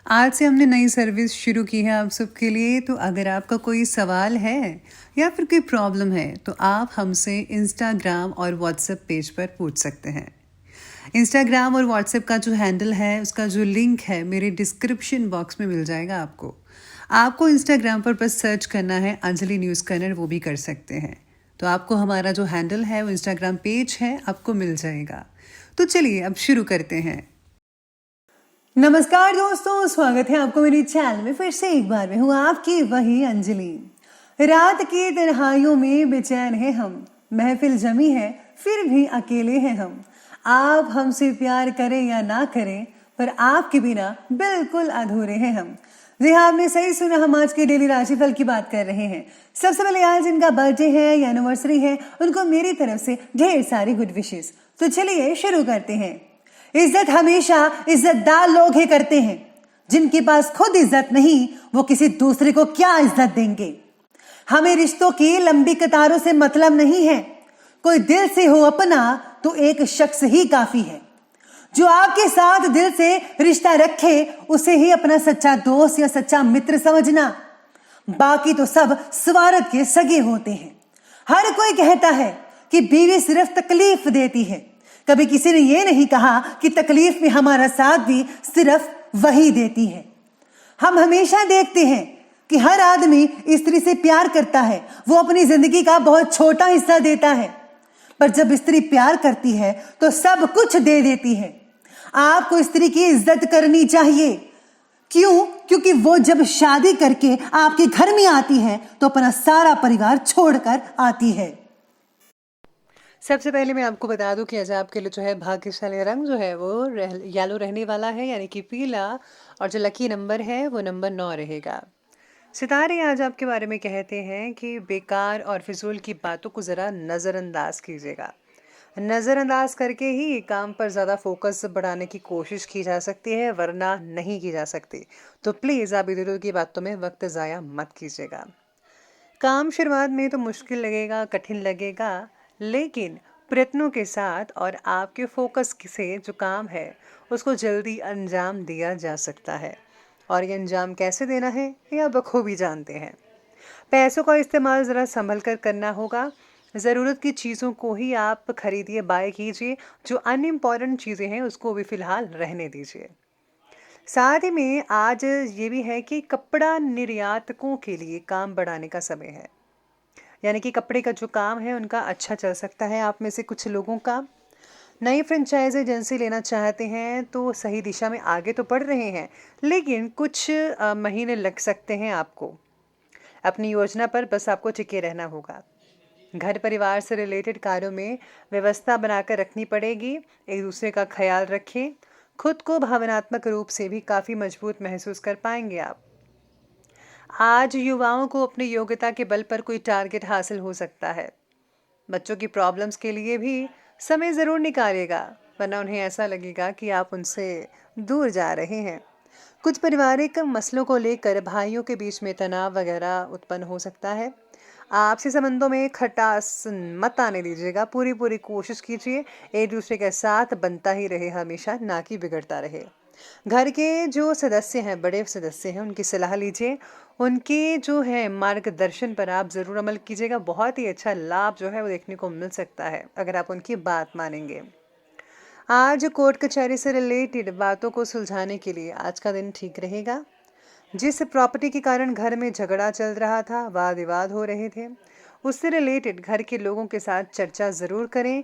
आज से हमने नई सर्विस शुरू की है आप सबके लिए। तो अगर आपका कोई सवाल है या फिर कोई प्रॉब्लम है तो आप हमसे इंस्टाग्राम और व्हाट्सएप पेज पर पूछ सकते हैं। इंस्टाग्राम और व्हाट्सएप का जो हैंडल है उसका जो लिंक है मेरे डिस्क्रिप्शन बॉक्स में मिल जाएगा आपको। आपको इंस्टाग्राम पर बस सर्च करना है अंजलि न्यूज़ कन्नड़, वो भी कर सकते हैं। तो आपको हमारा जो हैंडल है वो इंस्टाग्राम पेज है आपको मिल जाएगा। तो चलिए अब शुरू करते हैं। नमस्कार दोस्तों, स्वागत है आपको मेरी चैनल में फिर से एक बार। मैं हूँ आपकी वही अंजलि। रात की तन्हाइयों में बेचैन है हम, महफिल जमी है फिर भी अकेले हैं हम। आप हमसे प्यार करें या ना करें पर आपके बिना बिल्कुल अधूरे हैं हम। जी हाँ, आपने सही सुना, हम आज के डेली राशिफल की बात कर रहे हैं। सबसे पहले आज जिनका बर्थडे है या एनिवर्सरी है उनको मेरी तरफ से ढेर सारी गुड विशेस। तो चलिए शुरू करते हैं। इज्जत हमेशा इज्जतदार लोग ही करते हैं। जिनके पास खुद इज्जत नहीं वो किसी दूसरे को क्या इज्जत देंगे। हमें रिश्तों की लंबी कतारों से मतलब नहीं है। कोई दिल से हो अपना तो एक शख्स ही काफी है। जो आपके साथ दिल से रिश्ता रखे उसे ही अपना सच्चा दोस्त या सच्चा मित्र समझना। बाकी तो सब स्वार्थ के सगे होते हैं। हर कोई कहता है कि बीवी सिर्फ तकलीफ देती है। कभी किसी ने यह नहीं कहा कि तकलीफ में हमारा साथ भी सिर्फ वही देती है। हम हमेशा देखते हैं कि हर आदमी स्त्री से प्यार करता है, वो अपनी जिंदगी का बहुत छोटा हिस्सा देता है। पर जब स्त्री प्यार करती है तो सब कुछ दे देती है। आपको स्त्री की इज्जत करनी चाहिए। क्यों? क्योंकि वो जब शादी करके आपके घर में आती है तो अपना सारा परिवार छोड़कर आती है। सबसे पहले मैं आपको बता दूं कि आज आपके लिए जो है भाग्यशाली रंग जो है वो येलो रहने वाला है, यानी कि पीला। और जो लकी नंबर है वो नंबर 9 रहेगा। सितारे आज आपके बारे में कहते हैं कि बेकार और फिजूल की बातों को ज़रा नज़रअंदाज कीजिएगा। नज़रअंदाज करके ही काम पर ज़्यादा फोकस बढ़ाने की कोशिश की जा सकती है, वरना नहीं की जा सकती। तो प्लीज़ आप इधर उधर की बातों में वक्त ज़ाया मत कीजिएगा। काम शुरुआत में तो मुश्किल लगेगा, कठिन लगेगा, लेकिन प्रयत्नों के साथ और आपके फोकस से जो काम है उसको जल्दी अंजाम दिया जा सकता है। और ये अंजाम कैसे देना है ये आप बखूबी जानते हैं। पैसों का इस्तेमाल ज़रा संभल कर करना होगा। ज़रूरत की चीज़ों को ही आप खरीदिए, बाय कीजिए। जो अनइम्पॉर्टेंट चीज़ें हैं उसको भी फ़िलहाल रहने दीजिए। साथ ही में आज ये भी है कि कपड़ा निर्यातकों के लिए काम बढ़ाने का समय है, यानी कि कपड़े का जो काम है उनका अच्छा चल सकता है। आप में से कुछ लोगों का नई फ्रेंचाइज एजेंसी लेना चाहते हैं तो सही दिशा में आगे तो बढ़ रहे हैं, लेकिन कुछ महीने लग सकते हैं आपको। अपनी योजना पर बस आपको टिके रहना होगा। घर परिवार से रिलेटेड कार्यों में व्यवस्था बनाकर रखनी पड़ेगी। एक दूसरे का ख्याल रखें। खुद को भावनात्मक रूप से भी काफ़ी मजबूत महसूस कर पाएंगे आप। आज युवाओं को अपनी योग्यता के बल पर कोई टारगेट हासिल हो सकता है। बच्चों की प्रॉब्लम्स के लिए भी समय ज़रूर निकालिएगा, वरना उन्हें ऐसा लगेगा कि आप उनसे दूर जा रहे हैं। कुछ पारिवारिक मसलों को लेकर भाइयों के बीच में तनाव वगैरह उत्पन्न हो सकता है। आपसी संबंधों में खटास मत आने दीजिएगा। पूरी पूरी कोशिश कीजिए एक दूसरे के साथ बनता ही रहे हमेशा, ना कि बिगड़ता रहे। घर के जो सदस्य हैं, बड़े सदस्य हैं, उनकी सलाह लीजिए। उनके जो है मार्गदर्शन पर आप ज़रूर अमल कीजिएगा। बहुत ही अच्छा लाभ जो है वो देखने को मिल सकता है अगर आप उनकी बात मानेंगे। आज कोर्ट कचहरी से रिलेटेड बातों को सुलझाने के लिए आज का दिन ठीक रहेगा। जिस प्रॉपर्टी के कारण घर में झगड़ा चल रहा था, वाद विवाद हो रहे थे, उससे रिलेटेड घर के लोगों के साथ चर्चा ज़रूर करें।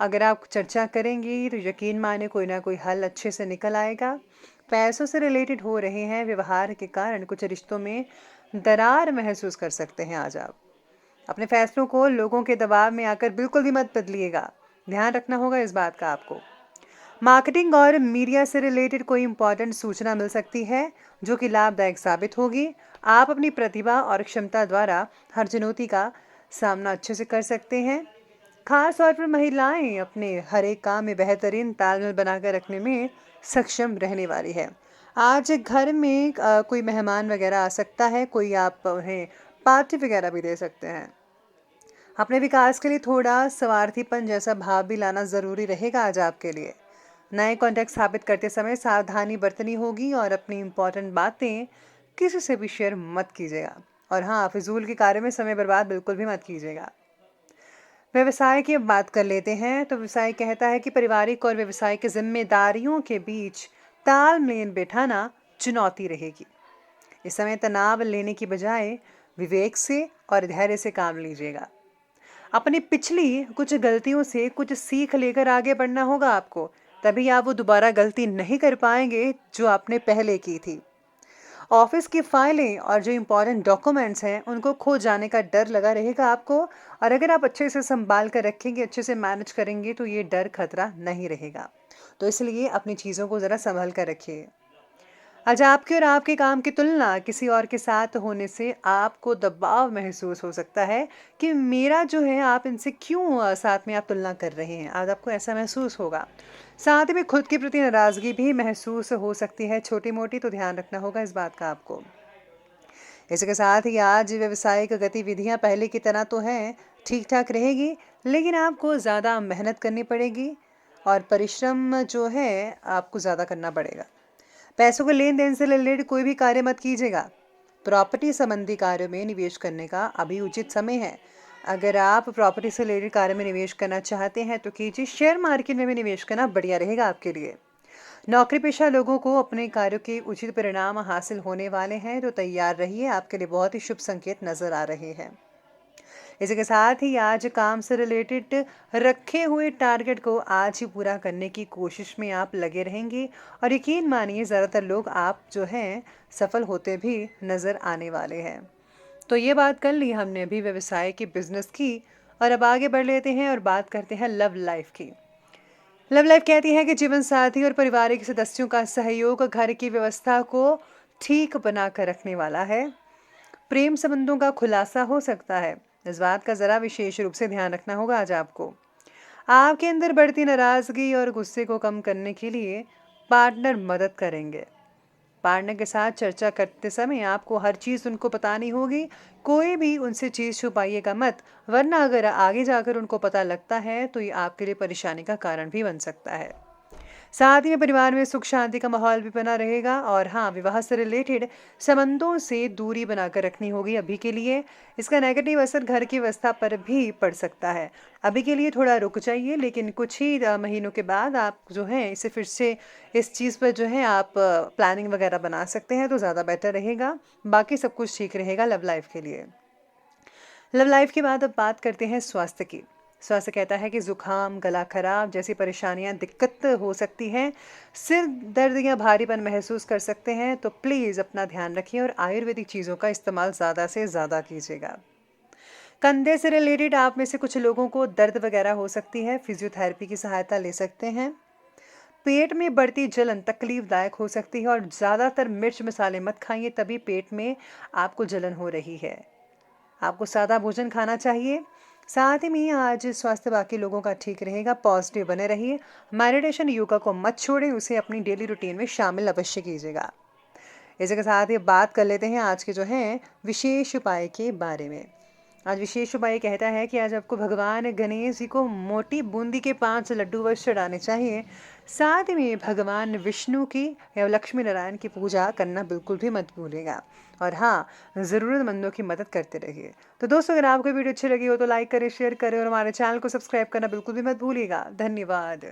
अगर आप चर्चा करेंगी तो यकीन माने कोई ना कोई हल अच्छे से निकल आएगा। पैसों से रिलेटेड हो रहे हैं व्यवहार के कारण कुछ रिश्तों में दरार महसूस कर सकते हैं। आज आप अपने फैसलों को लोगों के दबाव में आकर बिल्कुल भी मत बदलिएगा। ध्यान रखना होगा इस बात का आपको। मार्केटिंग और मीडिया से रिलेटेड कोई इंपॉर्टेंट सूचना मिल सकती है जो कि लाभदायक साबित होगी। आप अपनी प्रतिभा और क्षमता द्वारा हर चुनौती का सामना अच्छे से कर सकते हैं। खास तौर पर महिलाएं अपने हर एक काम में बेहतरीन तालमेल बनाकर रखने में सक्षम रहने वाली है। आज घर में कोई मेहमान वगैरह आ सकता है, कोई आप उन्हें पार्टी वगैरह भी दे सकते हैं। अपने विकास के लिए थोड़ा स्वार्थीपन जैसा भाव भी लाना ज़रूरी रहेगा आज आपके लिए। नए कॉन्टैक्ट स्थापित करते समय सावधानी बरतनी होगी और अपनी इम्पोर्टेंट बातें किसी से भी शेयर मत कीजिएगा। और हाँ, फिजूल के कार्य में समय बर्बाद बिल्कुल भी मत कीजिएगा। व्यवसाय की अब बात कर लेते हैं। तो व्यवसाय कहता है कि पारिवारिक और व्यवसाय की जिम्मेदारियों के बीच तालमेल बैठाना चुनौती रहेगी। इस समय तनाव लेने की बजाय विवेक से और धैर्य से काम लीजिएगा। अपनी पिछली कुछ गलतियों से कुछ सीख लेकर आगे बढ़ना होगा आपको, तभी आप वो दोबारा गलती नहीं कर पाएंगे जो आपने पहले की थी। ऑफिस की फाइलें और जो इम्पोर्टेंट डॉक्यूमेंट्स हैं उनको खो जाने का डर लगा रहेगा आपको, और अगर आप अच्छे से संभाल कर रखेंगे, अच्छे से मैनेज करेंगे तो ये डर खतरा नहीं रहेगा। तो इसलिए अपनी चीज़ों को ज़रा संभल कर रखिए। आज आपके और आपके काम की तुलना किसी और के साथ होने से आपको दबाव महसूस हो सकता है कि मेरा जो है, आप इनसे क्यों साथ में आप तुलना कर रहे हैं। आज आपको ऐसा महसूस होगा। साथ में खुद के प्रति नाराज़गी भी महसूस हो सकती है, छोटी मोटी, तो ध्यान रखना होगा इस बात का आपको। इसके साथ ही आज व्यावसायिक गतिविधियां पहले की तरह तो हैं, ठीक ठाक रहेगी, लेकिन आपको ज़्यादा मेहनत करनी पड़ेगी और परिश्रम जो है आपको ज़्यादा करना पड़ेगा। पैसों के लेन देन से रिलेटेड कोई भी कार्य मत कीजिएगा। प्रॉपर्टी संबंधी कार्यों में निवेश करने का अभी उचित समय है। अगर आप प्रॉपर्टी से रिलेटेड कार्य में निवेश करना चाहते हैं तो कीजिए। शेयर मार्केट में भी निवेश करना बढ़िया रहेगा आपके लिए। नौकरी पेशा लोगों को अपने कार्यों के उचित परिणाम हासिल होने वाले हैं, तो तैयार रहिए, आपके लिए बहुत ही शुभ संकेत नजर आ रहे हैं। इसी के साथ ही आज काम से रिलेटेड रखे हुए टारगेट को आज ही पूरा करने की कोशिश में आप लगे रहेंगे, और यकीन मानिए ज़्यादातर लोग आप जो हैं सफल होते भी नज़र आने वाले हैं। तो ये बात कर ली हमने अभी व्यवसाय की, बिजनेस की, और अब आगे बढ़ लेते हैं और बात करते हैं लव लाइफ की। लव लाइफ कहती है कि जीवन साथी और पारिवारिक सदस्यों का सहयोग घर की व्यवस्था को ठीक बना कर रखने वाला है। प्रेम संबंधों का खुलासा हो सकता है, इस बात का ज़रा विशेष रूप से ध्यान रखना होगा आज आपको। आपके अंदर बढ़ती नाराज़गी और गुस्से को कम करने के लिए पार्टनर मदद करेंगे। पार्टनर के साथ चर्चा करते समय आपको हर चीज़ उनको बतानी होगी। कोई भी उनसे चीज़ छुपाइएगा मत, वरना अगर आगे जाकर उनको पता लगता है तो ये आपके लिए परेशानी का कारण भी बन सकता है। साथ ही में परिवार में सुख शांति का माहौल भी बना रहेगा। और हाँ, विवाह से रिलेटेड संबंधों से दूरी बनाकर रखनी होगी अभी के लिए। इसका नेगेटिव असर घर की व्यवस्था पर भी पड़ सकता है। अभी के लिए थोड़ा रुक जाइए, लेकिन कुछ ही महीनों के बाद आप जो है इसे फिर से इस चीज़ पर जो है आप प्लानिंग वगैरह बना सकते हैं, तो ज़्यादा बेटर रहेगा। बाकी सब कुछ ठीक रहेगा लव लाइफ के लिए। लव लाइफ के बाद अब बात करते हैं स्वास्थ्य की। स्वास्थ्य कहता है कि जुकाम, गला खराब जैसी परेशानियां दिक्कत हो सकती हैं। सिर दर्द या भारीपन महसूस कर सकते हैं, तो प्लीज़ अपना ध्यान रखिए और आयुर्वेदिक चीज़ों का इस्तेमाल ज़्यादा से ज़्यादा कीजिएगा। कंधे से रिलेटेड आप में से कुछ लोगों को दर्द वगैरह हो सकती है, फिजियोथेरेपी की सहायता ले सकते हैं। पेट में बढ़ती जलन तकलीफदायक हो सकती है, और ज़्यादातर मिर्च मसाले मत खाइए, तभी पेट में आपको जलन हो रही है। आपको सादा भोजन खाना चाहिए। साथ ही में आज स्वास्थ्य बाकी लोगों का ठीक रहेगा। पॉजिटिव बने रहिए। मेडिटेशन, योगा को मत छोड़ें, उसे अपनी डेली रूटीन में शामिल अवश्य कीजिएगा। इसी के साथ ही बात कर लेते हैं आज के जो हैं विशेष उपाय के बारे में। आज विशेष उपाय कहता है कि आज आपको भगवान गणेश जी को मोटी बूंदी के 5 लड्डू वश चढ़ाने चाहिए। साथ में भगवान विष्णु की या लक्ष्मी नारायण की पूजा करना बिल्कुल भी मत भूलिएगा। और हाँ, ज़रूरतमंदों की मदद करते रहिए। तो दोस्तों, अगर आपको वीडियो अच्छी लगी हो तो लाइक करें, शेयर करें, और हमारे चैनल को सब्सक्राइब करना बिल्कुल भी मत भूलिएगा। धन्यवाद।